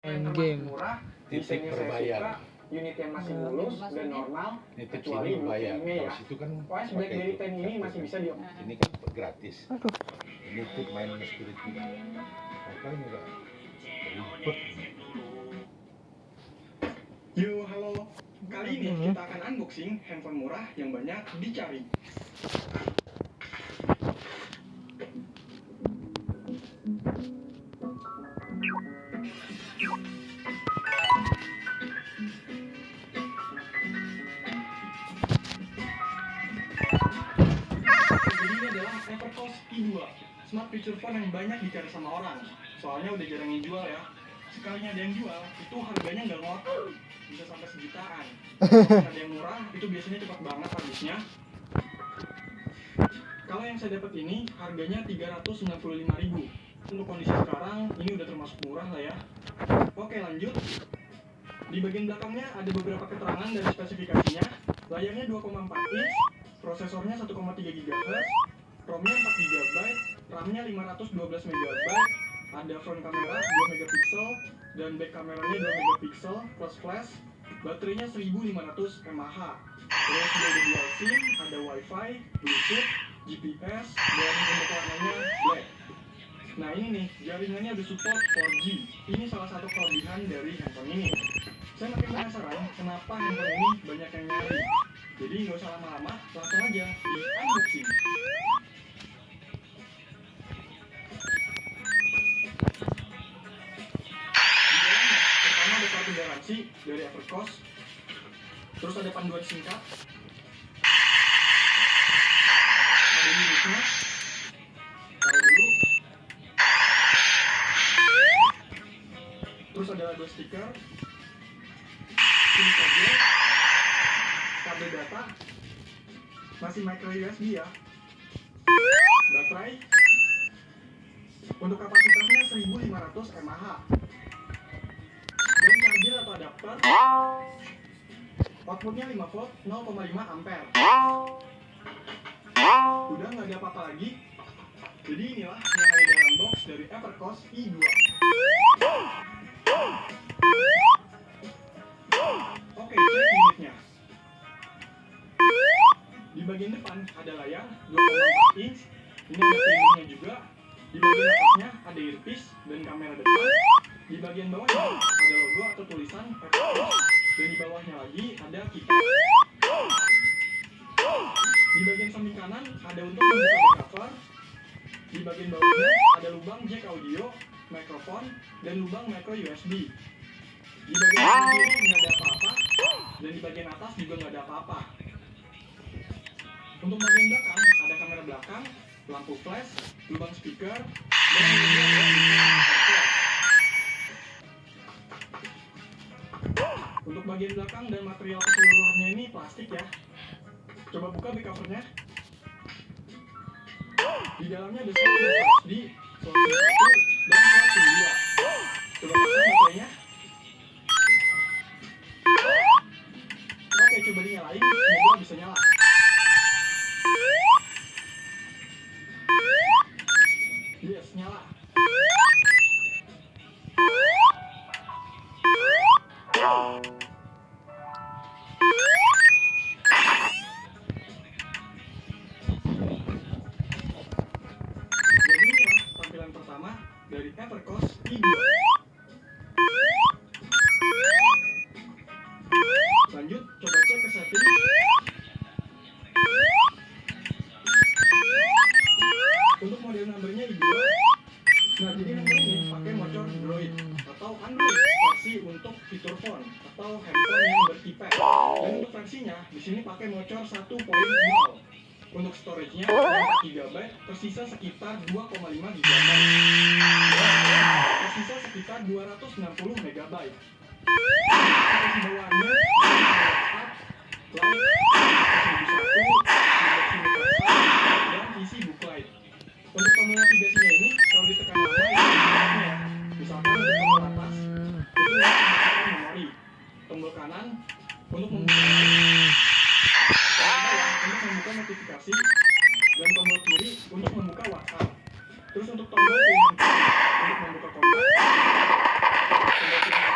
main game titik berbayar. Unit yang masih mulus dan normal, Titik kecuali sini berbayar. ini ya. Kalau situ kan Pokoknya BlackBerry 10 ini masih bisa di. Ini kan gratis. Ini tuh main spirit juga. Makanya enggak ribet. Yo, halo. Kali ini kita akan unboxing handphone murah yang banyak dicari. Evercost i2, smart feature phone yang banyak dicari sama orang. Soalnya udah jarang yang jual ya. Sekalinya ada yang jual, itu harganya nggak ngotot, bisa sampai sejutaan. Kalau ada yang murah, itu biasanya cepat banget habisnya. Kalau yang saya dapat ini, harganya 395.000. Untuk kondisi sekarang, ini udah termasuk murah lah ya. Oke, lanjut. Di bagian belakangnya ada beberapa keterangan dari spesifikasinya. Layarnya 2,4 inch, prosesornya 1,3 GHz, ROM-nya 4 GB, RAM-nya 512 MB, ada front kamera 2 megapiksel dan back kameranya 2 megapiksel plus flash, baterainya 1500 mAh. Terus dia ada dual SIM, ada WiFi, Bluetooth, GPS, dan untuk warnanya black. Nah ini nih, jaringannya ada support 4G. Ini salah satu kelebihan dari handphone ini. Saya makin penasaran kenapa handphone ini banyak yang nyari. Jadi nggak usah lama-lama, langsung aja di unboxing. Garansi dari Evercost, terus ada panduan singkat, ada unitnya, taruh dulu, terus ada 2 stiker, ini kabel, kabel data, masih micro USB ya, baterai, untuk kapasitasnya 1500 mAh. Dan charger atau adapter, outputnya 5 volt 0,5 ampere. Udah nggak ada apa-apa lagi. Jadi inilah yang ada dalam box dari Evercost i2. Oke, cek unitnya. Di bagian depan ada layar 2,4 inch. Ini ada pelindungnya juga. Di bagian atasnya ada earpiece dan kamera depan. Di bagian bawahnya ada logo atau tulisan Evercost, dan di bawahnya lagi ada keypad. Di bagian samping kanan ada untuk membuka back cover. Di bagian bawahnya ada lubang jack audio, mikrofon, dan lubang micro USB. Di bagian samping kiri nggak ada apa-apa, dan di bagian atas juga nggak ada apa-apa. Untuk bagian belakang ada kamera belakang, lampu flash, lubang speaker, dan juga ada Evercost. Untuk bagian belakang dan material keseluruhannya ini plastik ya. Coba buka back covernya. Di dalamnya ada slot USB, slot SIM 1, dan slot SIM 2. Coba pasang baterainya. Oke, coba dinyalain, semoga bisa nyala. Yes, nyala. Jadi inilah tampilan pertama dari Evercost i2. Lanjut, coba cek ke setting. Untuk model numbernya i2. Nah, jadi nomor ini pakai mocor Android atau Android versi untuk fitur phone atau handphone yang berkeypad. Dan untuk versinya di sini pakai mocor 1.0. Untuk storage-nya 4 GB, tersisa sekitar 2,5 GB. Tersisa sekitar 260 MB. Aplikasi bawaannya WhatsApp, Line, 1001, dan PC Booklight. Untuk tombol navigasinya ini, kalau ditekan lama itu ya. Misalkan untuk tombol atas, itu untuk membuka memori. Tombol kanan untuk membuka notifikasi, dan tombol kiri untuk membuka WhatsApp. Terus untuk tombol pilihan untuk membuka kontak, tombol pilihan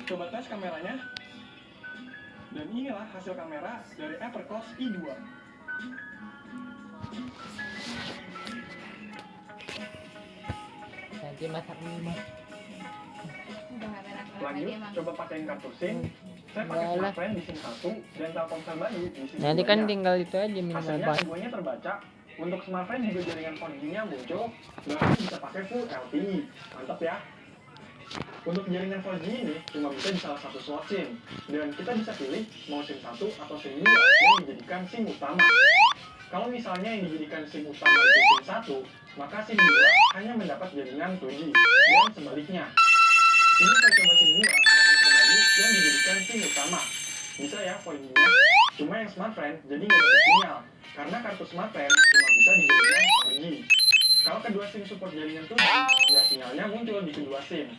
Coba tes kameranya. Dan inilah hasil kamera dari Evercost i2. Nanti masak dulu mas. Lanjut, coba pakein kartu SIM. Saya pakai Enggak lah. smartphone di SIM 1 dan Telkomsel baru di SIM Nanti kan 2-nya. tinggal itu aja minum Hasilnya obat. keduanya terbaca. Untuk smartphone juga jaringan 4G-nya muncul, bahkan bisa pakai full LTE. Mantap ya. Untuk jaringan 4G ini cuma bisa di salah satu slot SIM, dan kita bisa pilih mau SIM 1 atau SIM 2 yang dijadikan SIM utama. Kalau misalnya yang dijadikan SIM utama itu SIM 1, maka SIM 2 hanya mendapat jaringan 2G, dan sebaliknya. Ini saya coba SIM 2 Telkomsel baru yang dijadikan SIM utama. Bisa ya poinnya, cuma yang smartphone jadi nggak dapat sinyal, karena kartu smartphone cuma bisa di jaringan 4G. Kalau kedua SIM support jaringan 2G, ya sinyalnya muncul di kedua SIM.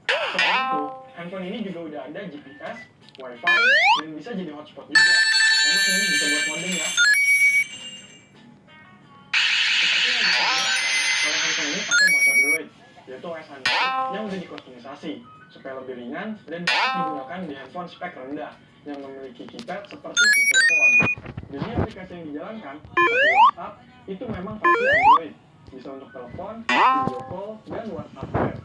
Selain itu, handphone ini juga udah ada GPS, Wi-Fi, dan bisa jadi hotspot juga. Enak nih, bisa buat modem ya. Seperti yang bisa dilihat, kalau handphone ini pakai motor Android, yaitu OS Android yang udah dikustomisasi supaya lebih ringan dan dapat digunakan di handphone spek rendah yang memiliki keypad seperti fitur phone. Jadi aplikasi yang dijalankan seperti WhatsApp itu memang versi Android, bisa untuk telepon, video call, dan WhatsApp web.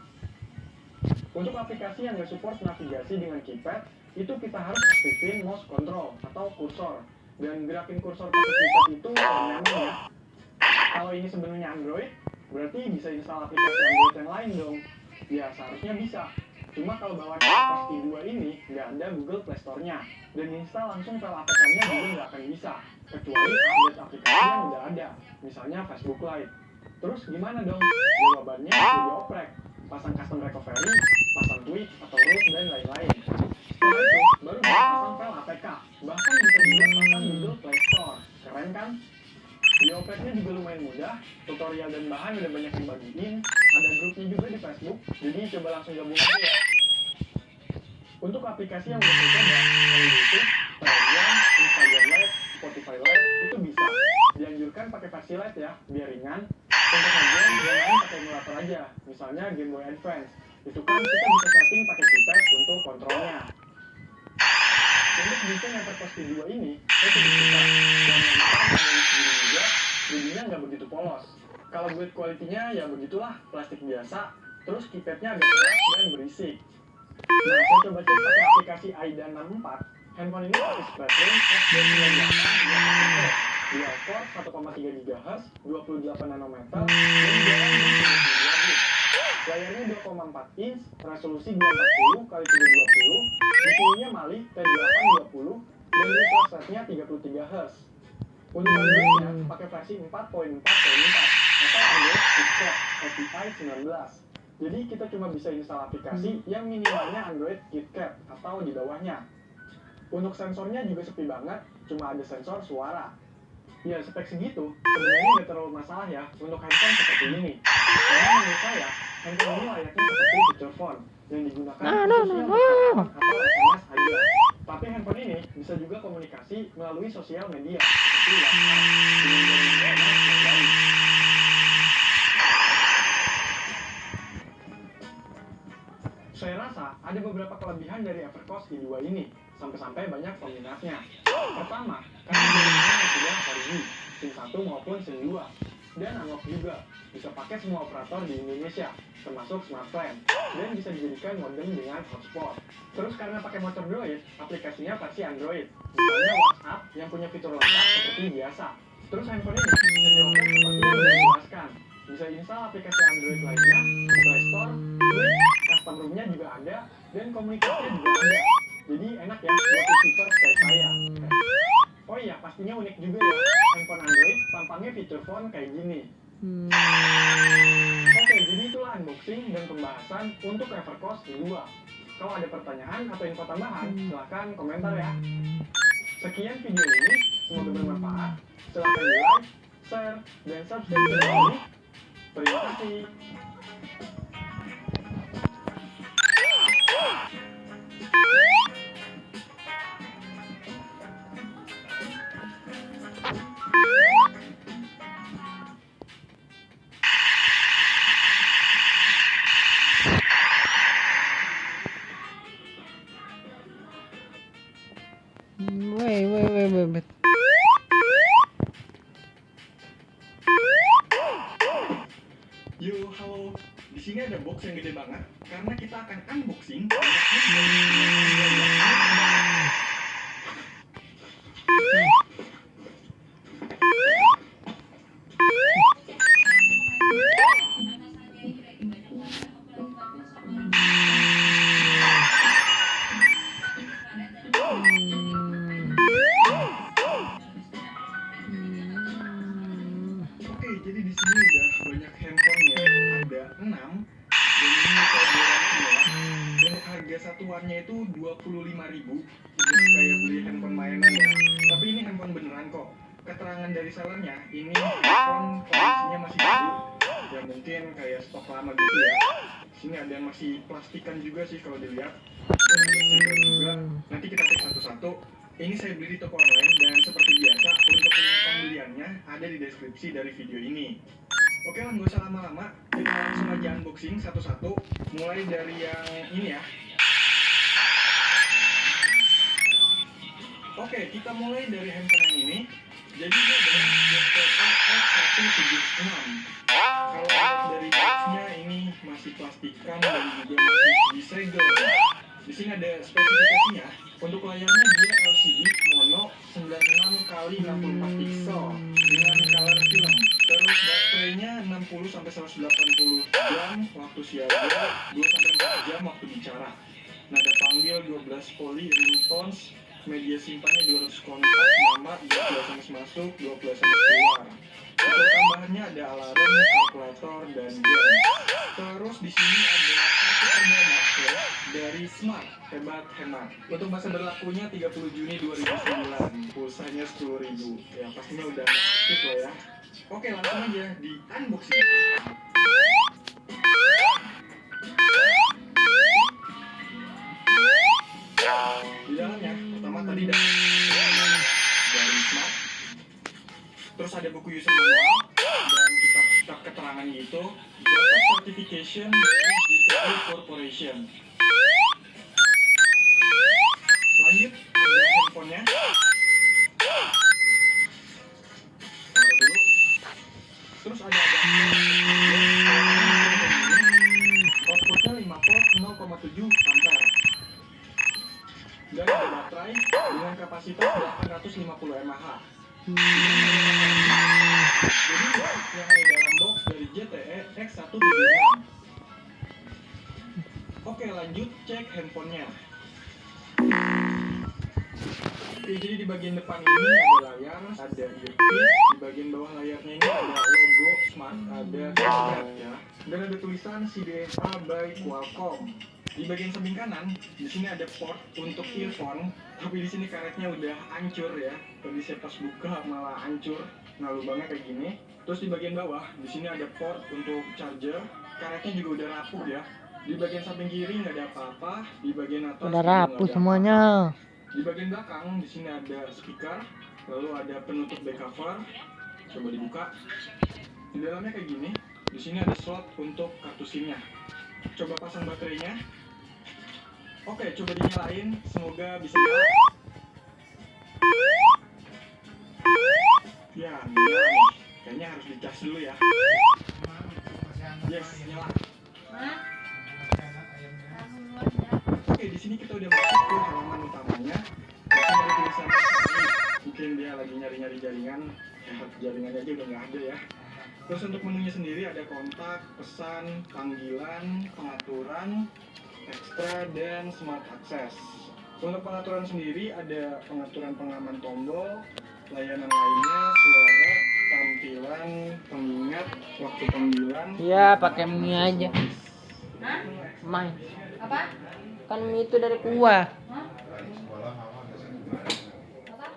Untuk aplikasi yang nggak support navigasi dengan keypad, itu kita harus aktifin mouse control atau kursor. Dan gerakin kursor pakai keypad itu memang ya. Kalau ini sebenarnya Android, berarti bisa install aplikasi Android yang lain dong. Ya seharusnya bisa. Cuma kalau bawaan Evercost i2 ini nggak ada Google Play Store-nya. Dan install langsung file APK-nya juga nggak akan bisa. Kecuali update aplikasi yang udah ada. Misalnya Facebook Lite. Terus gimana dong? Jawabannya jadi oprek. Pasang custom recovery, pasang tweak atau root, dan lain-lain. Setelah itu, baru bisa pasang file APK. Bahkan bisa juga pasang Google Play Store. Keren kan? Di opreknya juga lumayan mudah, tutorial dan bahan udah banyak yang bagiin, ada grupnya juga di Facebook, jadi coba langsung gabung aja ya. Untuk aplikasi yang udah saya coba, dari YouTube, Telegram, Instagram Live, Spotify Live, itu bisa. Dianjurkan pakai versi Lite ya, biar ringan. Untuk game, yang lain pakai emulator aja, misalnya Game Boy Advance. Itu kan kita bisa setting pakai keypad untuk kontrolnya. Untuk desain Evercost i2 ini, saya cukup suka. Dan yang dari segini juga, jadinya nggak begitu polos. Kalau build quality-nya ya begitulah, plastik biasa. Terus keypadnya agak keras dan berisik. Nah, saya coba cek pakai aplikasi AIDA 64. Handphone ini pakai Snapdragon S98 dual core 1,3 GHz, 28 nanometer, dan jalan di 32 bit. Layarnya 2,4 inch, resolusi 240 x 320, GPU-nya Mali T820, dan refresh rate-nya 33 Hz. Untuk Android-nya pakai versi 4.4.4 atau Android KitKat API 19. Jadi kita cuma bisa install aplikasi yang minimalnya Android KitKat atau di bawahnya. Untuk sensornya juga sepi banget, cuma ada sensor suara. Ya spek segitu, sebenarnya nggak terlalu masalah ya untuk handphone seperti ini. Karena menurut saya, handphone ini layaknya seperti feature phone yang digunakan khususnya untuk telepon atau SMS aja. Tapi handphone ini bisa juga komunikasi melalui sosial media seperti WhatsApp dengan jaringan SMS yang lain. Saya rasa ada beberapa kelebihan dari Evercost i2 ini, sampai-sampai banyak peminatnya. Pertama, karena jaringannya sudah 4G, SIM 1 maupun SIM 2. Dan unlock juga, bisa pakai semua operator di Indonesia, termasuk smartphone, dan bisa dijadikan modem dengan hotspot. Terus karena pakai motor Android, aplikasinya versi Android, misalnya WhatsApp yang punya fitur lengkap seperti biasa. Terus handphone ini bisa dioprek seperti yang sudah dijelaskan. Bisa install aplikasi Android lainnya, Play Store, Tweak, custom room-nya juga ada, dan komunikasinya juga ada. Jadi enak ya buat receivers kayak saya. Oh iya, pastinya unik juga ya, handphone Android tampangnya feature phone kayak gini. Oke, jadi itulah unboxing dan pembahasan untuk Evercost i2. Kalau ada pertanyaan atau info tambahan, silahkan komentar ya. Sekian video ini, semoga bermanfaat. Silahkan di like, share, dan subscribe channel ini. Terima kasih. Wait. Yo, halo. Di sini ada box yang gede banget karena kita akan unboxing. Oke, jadi di sini udah banyak handphone ya. Ada 6 dan ini saya borong semua. Dan harga satuannya itu 25.000. Udah kayak beli handphone mainan ya. Tapi ini handphone beneran kok. Keterangan dari sellernya, ini handphone kondisinya masih baru. Ya mungkin kayak stok lama gitu ya. Sini ada yang masih plastikan juga sih kalau dilihat. Dan ada segel juga. Nanti kita cek satu-satu. Ini saya beli di toko online dan seperti biasa untuk pembeliannya ada di deskripsi dari video ini. Oke lah, nggak usah lama-lama, kita langsung aja unboxing satu-satu. Mulai dari yang ini ya. Oke, kita mulai dari handphone yang ini. Jadi ini adalah GTE X176. Kalau dari boxnya ini masih plastikan dan juga masih disegel. Di sini ada spesifikasinya. Untuk layarnya dia LCD mono 96 kali 64 pixel dengan color film. Terus baterainya 60 sampai 180 jam waktu siaga, 2 sampai 4 jam waktu bicara. Nada panggil 12 poli ringtones, media simpannya 200 kontak, nama 12 SMS masuk, 12 SMS keluar. Untuk tambahannya ada alarm, kalkulator, dan game. Terus di sini ada kartu perdana ya, dari Smart hemat. Untuk masa berlakunya 30 Juni 2009, pulsanya 10.000. Ya pastinya udah aktif lah ya. Oke, langsung aja di unboxing. Di dalamnya pertama tadi dari Smart. Terus ada buku user manual dan kitab keterangan gitu. Dapat certification dari GTE Corporation. Lanjut, ada handphonenya. Taruh dulu. Terus ada outputnya 5 volt 0,7 ampere. Dan ada baterai dengan kapasitas 850 mAh. Jadi yang ada dalam box dari GTE X176. Oke, lanjut cek handphonenya. Oke, jadi di bagian depan ini ada layar, ada earpiece. Di bagian bawah layarnya ini ada logo Smart, ada kamera ya, dan ada tulisan CDMA by Qualcomm. Di bagian samping kanan, di sini ada port untuk earphone, tapi di sini karetnya udah hancur ya. Tadi saya pas buka malah hancur, malu banget kayak gini. Terus di bagian bawah, di sini ada port untuk charger, karetnya juga udah rapuh ya. Di bagian samping kiri nggak ada apa-apa, di bagian atas Udah juga nggak rapuh ada semuanya. apa-apa. Di bagian belakang, di sini ada speaker, lalu ada penutup back cover. Coba dibuka. Di dalamnya kayak gini. Di sini ada slot untuk kartu SIM-nya. Coba pasang baterainya. Oke, coba dinyalain, semoga bisa nyala. Ya, nyala nih. Kayaknya harus dicas dulu ya. Yes, nyala. Oke, di sini kita udah masuk ke halaman utamanya. Di sini ada tulisan mungkin dia lagi nyari-nyari jaringan. Jaringannya aja udah nggak ada ya. Terus untuk menunya sendiri ada kontak, pesan, panggilan, pengaturan, ekstra, dan smart access. Untuk pengaturan sendiri ada pengaturan pengaman tombol, layanan lainnya, suara, tampilan, pengingat, waktu panggilan. Ya, pakai mie aja. Hah? Main. Apa? Kan mie itu dari kuah. Hah? Apa?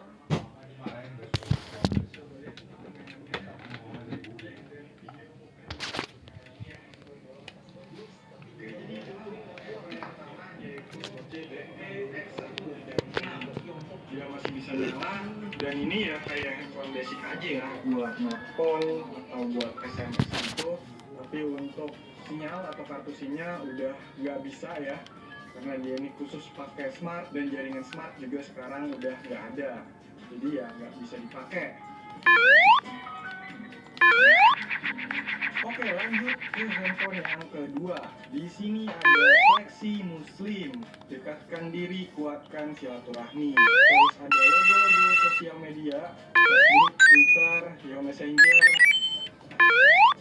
Dia masih bisa nyala, dan ini ya kayak handphone basic aja ya, buat nelfon atau buat SMS itu. Tapi untuk sinyal atau kartu SIM-nya udah nggak bisa ya. karena dia ini khusus pakai smart dan jaringan smart juga sekarang udah nggak ada, jadi ya nggak bisa dipakai. Oke, lanjut ke handphone yang kedua. Di sini ada Flexi Muslim. Dekatkan diri, kuatkan silaturahmi. Terus ada logo-logo sosial media, Facebook, Twitter, Yahoo Messenger.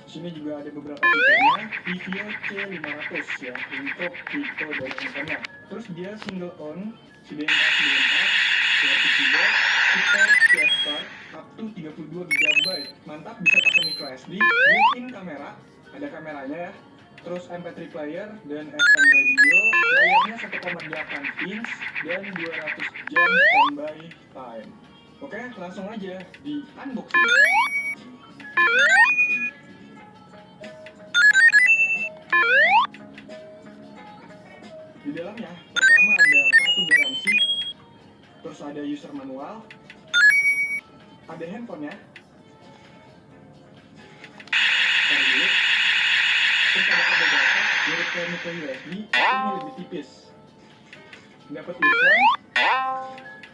Di sini juga ada beberapa fiturnya. Vivio C500 ya untuk fitur dari handphonenya. Terus dia single on, CDMA, QWERTY keyboard, support CS card up to 32 GB. Mantap, bisa pakai micro SD, built-in kamera, ada kameranya ya. Terus MP3 player dan FM radio, layarnya 1,8 inch dan 200 jam standby time. Oke, langsung aja di unboxing. Di dalamnya pertama ada kartu garansi, terus ada user manual, ada handphonenya, terus ada kabel data dari micro USB, ini lebih tipis. Dapat earphone,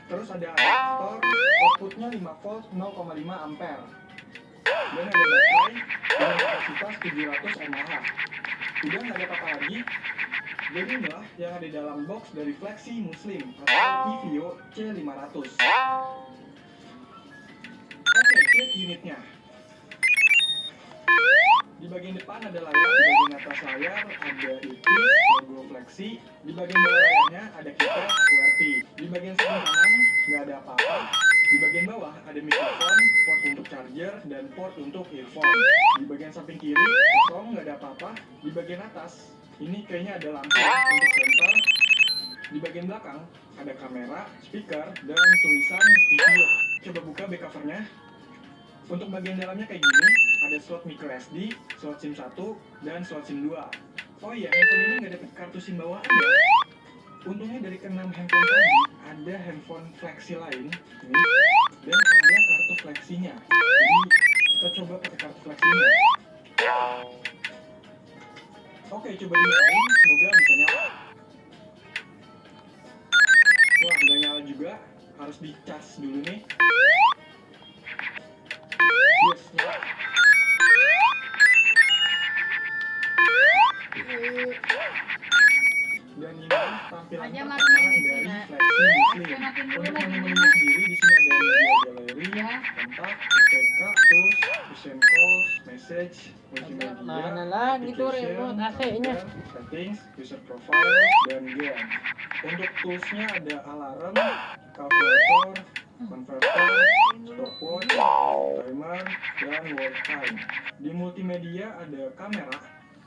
terus ada adaptor, outputnya 5 volt 0,5 ampere, dan ada baterai dengan kapasitas 700 mAh. Udah nggak ada apa-apa lagi. Jadi inilah yang ada di dalam box dari Flexi Muslim atau Vivio C500. Oke, cek unitnya. Di bagian depan ada layar, di bagian atas layar ada earpiece, logo Flexi. Di bagian bawah layarnya ada keypad QWERTY. Di bagian samping kanan nggak ada apa-apa. Di bagian bawah ada mikrofon, port untuk charger, dan port untuk earphone. Di bagian samping kiri kosong, nggak ada apa-apa. Di bagian atas ini kayaknya ada lampu untuk center. Di bagian belakang ada kamera, speaker, dan tulisan Vivio. Coba buka back covernya. Untuk bagian dalamnya kayak gini, ada slot micro SD, slot SIM 1, dan slot SIM 2. Oh iya, handphone ini nggak dapat kartu SIM bawaan ya. Untungnya dari ke-6 handphone tadi, ada handphone Flexi lain, ini, dan ada kartu Flexinya. Jadi kita coba pakai kartu Flexinya. Oke, coba dinyalain, semoga bisa nyala. Wah, nggak nyala juga, harus di-charge dulu nih. Yes, nyala. Dan ini tampilan pertama dari Flexi Muslim. Untuk menu-menunya sendiri di sini ada media gallery, kontak, UTK, tools, vision calls, message, multimedia, Mana lagi tuh remote AC-nya? settings, user profile, dan game. Untuk toolsnya ada alarm, calculator, converter, stopwatch, timer, dan work time. Di multimedia ada kamera,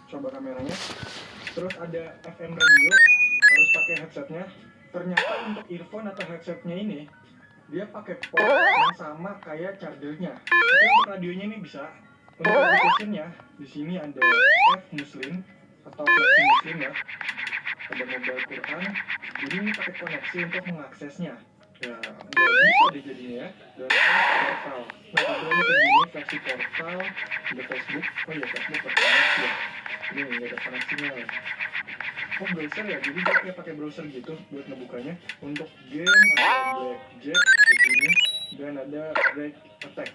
coba kameranya. Terus ada FM radio, harus pakai headsetnya. Ternyata untuk earphone atau headsetnya ini, dia pakai port yang sama kayak chargernya. Tapi untuk radionya ini bisa. Untuk application-nya, di sini ada F Muslim atau Flexi Muslim ya. Ada mobile Quran. Jadi ini pakai koneksi untuk mengaksesnya. Ya, nggak bisa deh jadinya ya. Dan portal. Nah, tabelnya kayak gini, Flexi portal, ada Facebook. Oh iya, Facebook pakai koneksi ya. Ini nggak ada koneksinya ya. Oh, browser ya, jadi dia kayak pakai browser gitu buat ngebukanya. Untuk game ada Blackjack kayak gini, dan ada Break Attack.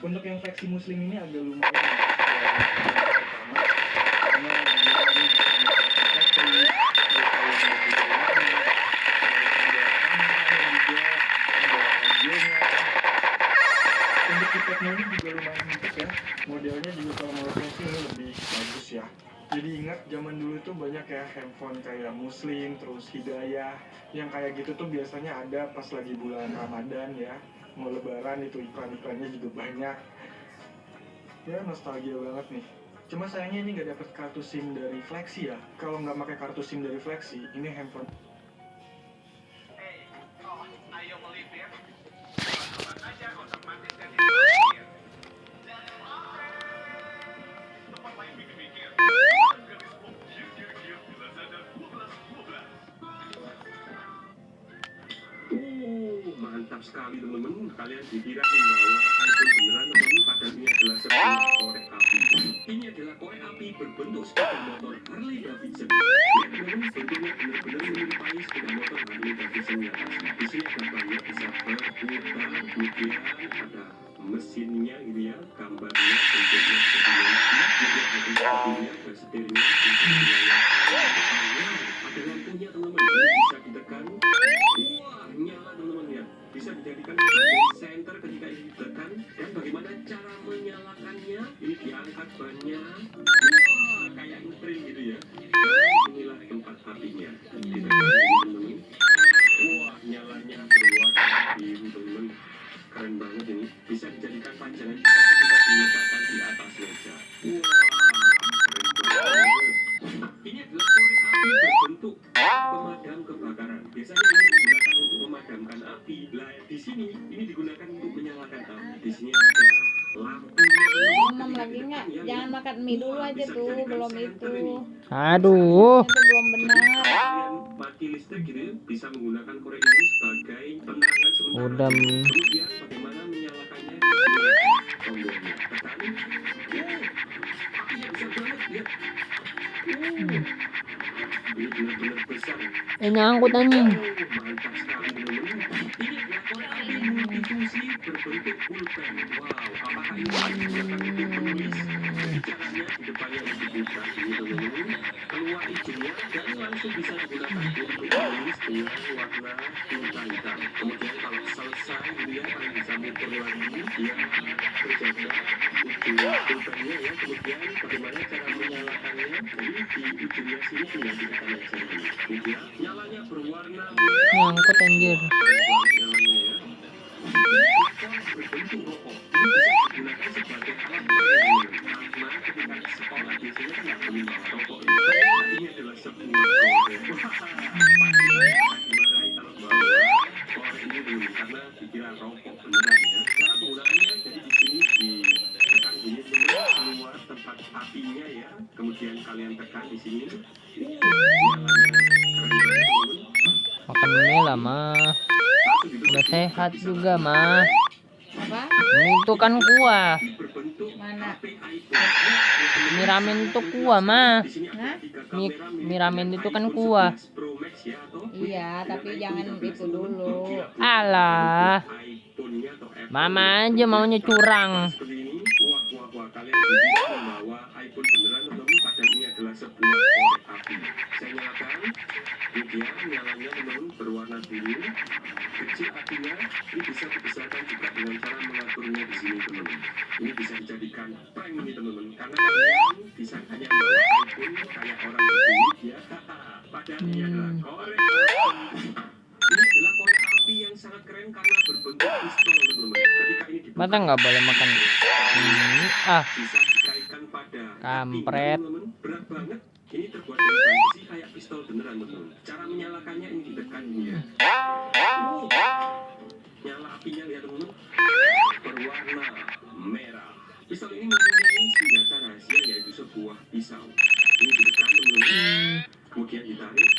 Untuk yang Flexi Muslim ini agak lumayan ya, pertama karena dia ini bisa mengakses untuk keypadnya ini juga lumayan empuk ya. Modelnya juga kalau menurut saya sih ini lebih bagus ya. Jadi ingat zaman dulu tuh banyak ya handphone kayak Muslim, terus Hidayah, yang kayak gitu tuh biasanya ada pas lagi bulan Ramadan ya, mau lebaran itu iklan-iklannya juga banyak. Ya nostalgia banget nih. Cuma sayangnya ini nggak dapet kartu SIM dari Flexi ya. Kalau nggak pakai kartu SIM dari Flexi, ini handphone. Ayo melipir. Saja otomatis dan tempat lain mikir-mikir. Garis pop gift Lazada 12. Mantap. mantap sekali teman-teman. Kalian dikira membawa iPhone beneran teman-teman, padahal ini adalah sebuah korek api. Ini adalah korek api berbentuk sepeda motor Harley Davidson. Lihat teman-teman, bentuknya benar-benar menyerupai sepeda motor Harley Davidson yang asli. Di sini ada banyak bisa berputar, kemudian ada mesinnya gitu ya, gambarnya bentuknya seperti Nancy, kemudian ada setirnya, ada lampunya teman-teman, ini bisa ditekan. Wah, nyala teman-teman ya. Bisa dijadikan sebagai senter ketika ini ditekan. Dan bagaimana cara menyalakannya? Ini diangkat bannya. Wah, kayak ngetril gitu ya. Dan inilah tempat apinya. Ditekan ini teman-teman. Wah, nyalanya berwarna biru teman-teman. Keren banget ini. Bisa dijadikan panjangan jika kita diletakkan di atas meja. Wah, keren banget. Ini adalah korek api berbentuk pemadam kebakaran. Biasanya ini digunakan untuk memadamkan api. Lah, di sini ini digunakan untuk menyalakan api. Di sini ada lampunya. Ngomong lagi nggak? Jangan makan mie dulu aja tuh, belum itu. Aduh. Itu belum benar. Kalian mati listrik gitu ya, bisa menggunakan korek ini sebagai penerangan sementara. Udah. Kemudian bagaimana menyalakannya? Di sini tombolnya. Tekan. Apinya besar banget lihat. Ini benar-benar besar. Nyangkut anjing. Mantap sekali teman-teman. Ini adalah korek api multifungsi berbentuk pulpen. Wow, apakah ini digunakan untuk menulis? Jadi caranya di depannya dibuka ini teman-teman. Keluar hijaunya dan langsung bisa digunakan untuk menulis dengan warna tinta hitam. Kemudian kalau selesai gitu ya, kalian bisa muter lagi dia terjaga ujung pulpennya ya. Kemudian bagaimana cara menyalakannya? Jadi di ujungnya sini tinggal ditekan aja dulu. Kemudian nyalanya berwarna merah. Nyangkut anjir. Nyalanya ya. Berbentuk rokok. Ini bisa digunakan sebagai alat pelindung. Karena ketika di sekolah biasanya kan nggak boleh bawa rokok. Ini adalah sebuah korek. Pasti saya akan dimarahi kalau bawa korek ini dulu karena dikira rokok beneran ya. Cara penggunaannya jadi di sini ditekan gini dulu keluar tempat apinya ya. Kemudian kalian tekan di sini. Nyalanya keren banget teman-teman. Makan mie lah mah. Udah sehat juga mah. Apa? Mie itu kan kuah. Mana? Mie ramen itu kuah mah. Hah? Mie ramen itu kan kuah. Iya, tapi jangan itu dulu. Alah. Mama aja maunya curang. Wah, kalian bisa membawa iPhone beneran teman-teman, padahal ini adalah sebuah korek api. Saya nyalakan, kemudian nyalanya teman-teman berwarna biru. Kecil apinya, ini bisa dibesarkan juga dengan cara mengaturnya di sini teman-teman. Ini bisa dijadikan prank ini teman-teman, karena kalian disangkanya membawa iPhone kayak orang berduit ya. Padahal ini adalah korek api. Ini adalah korek api yang sangat keren karena berbentuk pistol teman-teman. Ketika ini dibuka, Mata nggak boleh makan ini. Ah, bisa dikaitkan pada kampret. teman-teman. Berat banget. Ini terbuat dari bahan besi kayak pistol beneran teman-teman. Cara menyalakannya ini ditekan ini ya. Nyala apinya lihat teman-teman. Berwarna merah. Pistol ini mempunyai senjata rahasia yaitu sebuah pisau. Ini ditekan teman-teman. Kemudian ditarik.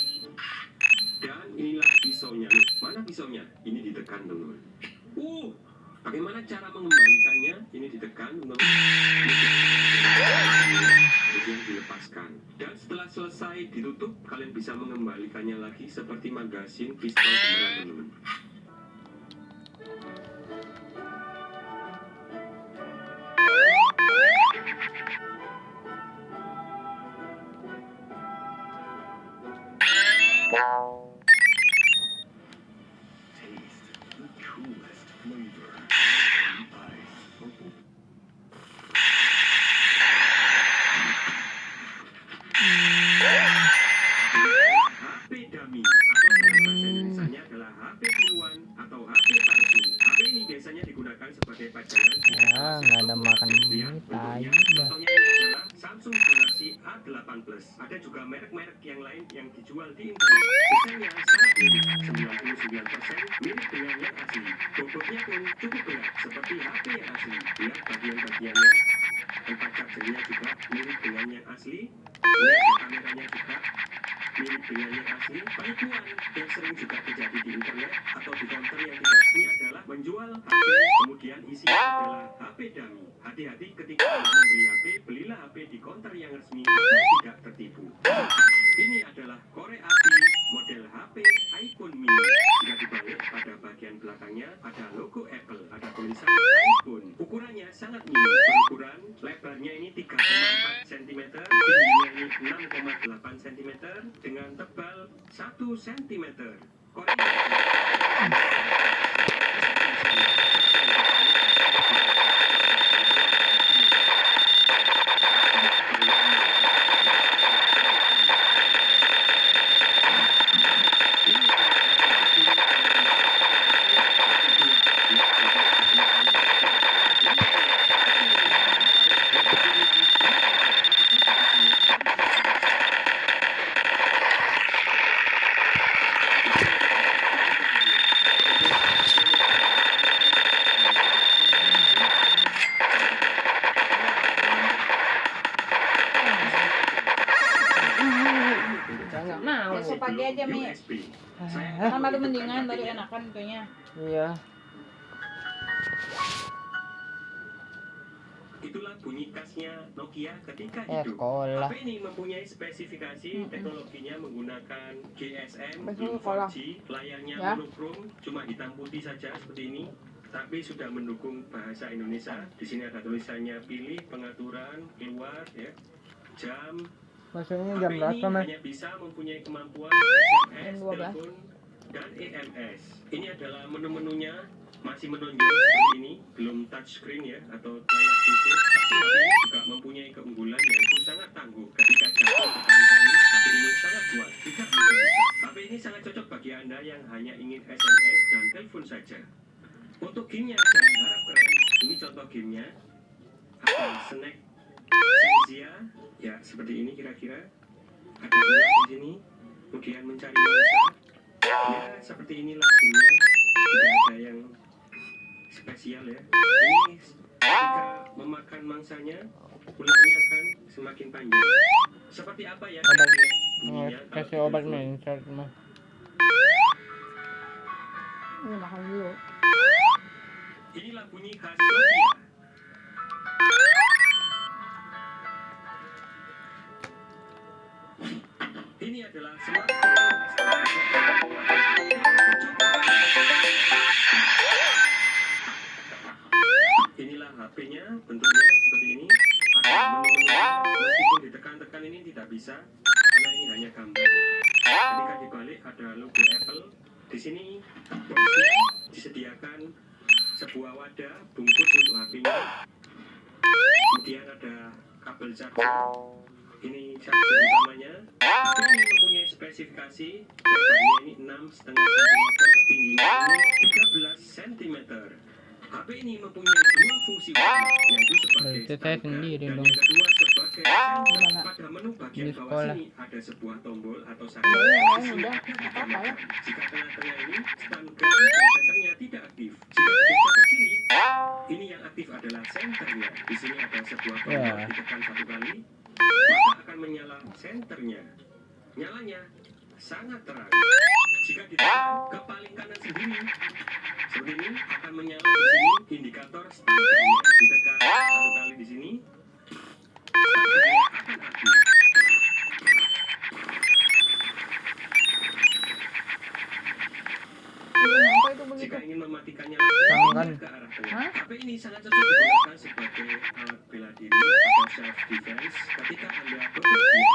Dan inilah pisaunya. Loh, mana pisaunya? Ini ditekan teman-teman. Bagaimana cara mengembalikannya? Ini ditekan teman-teman. Kemudian dilepaskan. Dan setelah selesai ditutup, kalian bisa mengembalikannya lagi seperti magasin pistol beneran teman-teman. HP dummy atau dalam bahasa Indonesianya adalah HP tiruan atau HP palsu. HP ini biasanya digunakan sebagai pajangan. Ya, nggak ada makan mie, tai. Contohnya ini adalah Samsung Galaxy A8 Plus. Ada juga merek-merek yang lain yang dijual di internet. Desainnya sangat mirip, 99% mirip dengan yang asli. Bobotnya pun cukup berat seperti HP yang asli. Lihat bagian-bagiannya. Tempat chargernya juga mirip dengan yang asli. Ini ada kameranya juga. mirip dengan yang asli. Penipuan yang sering juga terjadi di internet atau di counter yang tidak resmi adalah menjual HP, kemudian isinya adalah HP dummy. Hati-hati ketika Anda membeli HP, belilah HP di counter yang resmi agar tidak tertipu. Ini adalah korek api model HP iPhone mini. Jika dibalik, pada bagian belakangnya ada logo Apple, ada tulisan iPhone. Ukurannya sangat mini, berukuran lebarnya ini 3,4 cm, tingginya ini 6,8 cm, dengan tebal 1 cm. Koreknya Nggak mau. Besok pagi aja, Mi. Kan baru mendingan, baru enakan itunya. Iya. Itulah bunyi khasnya Nokia ketika hidup. Sekolah. HP ini mempunyai spesifikasi teknologinya menggunakan GSM Besok sekolah. 4G, layarnya Ya. monokrom, cuma hitam putih saja seperti ini. Tapi sudah mendukung bahasa Indonesia. Di sini ada tulisannya pilih pengaturan keluar ya. Jam. Maksudnya HP jam ini berapa, Mas? hanya bisa mempunyai kemampuan SMS, Jam 12. telepon, dan EMS. Ini adalah menu-menunya masih menonjol seperti ini, belum touchscreen ya atau layar tutup. Tapi HP ini juga mempunyai keunggulan yaitu sangat tangguh. Ketika jatuh berkali-kali, HP ini sangat kuat, tidak mudah rusak. HP ini sangat cocok bagi Anda yang hanya ingin SMS dan telepon saja. Untuk gamenya jangan harap keren. Ini contoh gamenya. Ada Snack Senzia, ya seperti ini kira-kira. Ada ular di sini, kemudian mencari mangsa. Ya seperti inilah gamenya. Tidak ada yang spesial ya. Ini ketika memakan mangsanya, ularnya akan semakin panjang. Seperti apa ya? Obat. kira-kira bunyinya kalau Kasih di obat telepon? mencret, Mas. Ini makan dulu. Inilah bunyi khas Nokia. Ini adalah Inilah HP-nya, bentuknya seperti ini. Ada menu-menunya, meskipun ditekan-tekan ini tidak bisa, karena ini hanya gambar. Ketika dibalik ada logo Apple. Di sini boxnya disediakan sebuah wadah bungkus untuk HP-nya. Kemudian ada kabel charger. Ini charger utamanya. HP ini mempunyai spesifikasi lebarnya ini 6,5 cm, tingginya ini 13 cm. HP ini mempunyai dua fungsi utama, yaitu sebagai Berarti saya standar sendiri dan dong. yang kedua sebagai sensor. Gimana? Pada menu bagian Di bawah sekolah. sini ada sebuah tombol atau Ya, saja ya, yang udah. ada di Apa-apa ya. kanan. Jika tengah-tengah ini stand gun dan senternya tidak aktif. Jika digeser ke kiri, ini yang aktif adalah senternya. Di sini ada sebuah tombol, Ya. ditekan satu kali, maka akan menyala senternya. Nyalanya sangat terang. Jika ditekan ke paling kanan sendiri, seperti ini akan menyala di sini indikator standarnya. Ditekan satu kali di sini, standarnya akan aktif. Kenapa itu begitu? Jika ingin mematikannya lagi, Tangan. pindah ke arah tengah. Hah? HP ini sangat cocok digunakan sebagai alat bela diri atau self defense ketika Anda bepergian.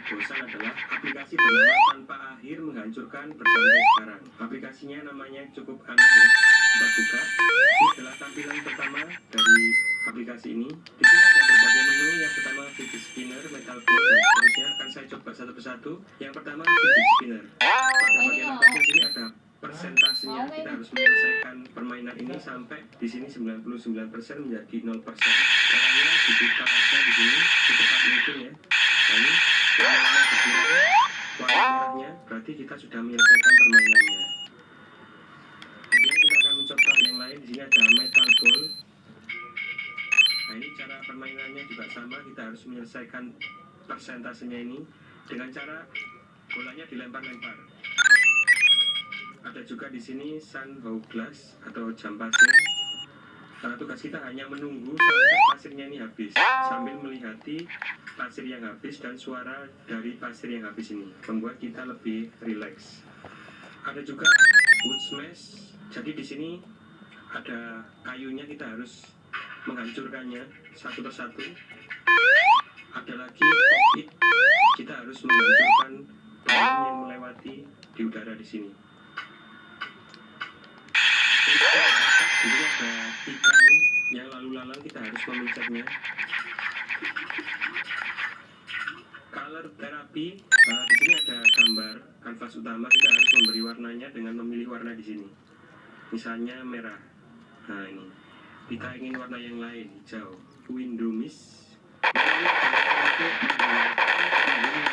bosan adalah aplikasi bernama Tanpa Akhir Menghancurkan Bersampai Sekarang. Aplikasinya namanya cukup aneh ya. Kita buka. Ini adalah tampilan pertama dari aplikasi ini. Di sini ada berbagai menu. Yang pertama fidget spinner, metal ball, dan seterusnya. Akan saya coba satu persatu. Yang pertama fidget spinner. Pada bagian atasnya sini ada persentasenya. Kita harus menyelesaikan permainan ini sampai di sini 99% menjadi 0%. Caranya dibuka aja di sini secepat mungkin ya. Nah, ini warna berkurang, warna merahnya berarti kita sudah menyelesaikan permainannya. Kemudian kita akan mencoba yang lain. Di sini ada metal ball. Nah, ini cara permainannya juga sama. Kita harus menyelesaikan persentasenya ini dengan cara bolanya dilempar-lempar. Ada juga di sini sun hourglass atau jam pasir. Karena tugas kita hanya menunggu sampai pasirnya ini habis, sambil melihati pasir yang habis dan suara dari pasir yang habis ini membuat kita lebih rileks. Ada juga wood smash. Jadi di sini ada kayunya, kita harus menghancurkannya satu persatu. Ada lagi pop it. Kita harus menghancurkan peluru yang melewati di udara di sini. Di sini ada ikan yang lalu lalang, kita harus memencetnya. Color therapy. Di sini ada gambar kanvas utama, kita harus memberi warnanya dengan memilih warna di sini. Misalnya merah. Nah ini. Kita ingin warna yang lain, hijau. Window mist. Ini adalah untuk menghilangkan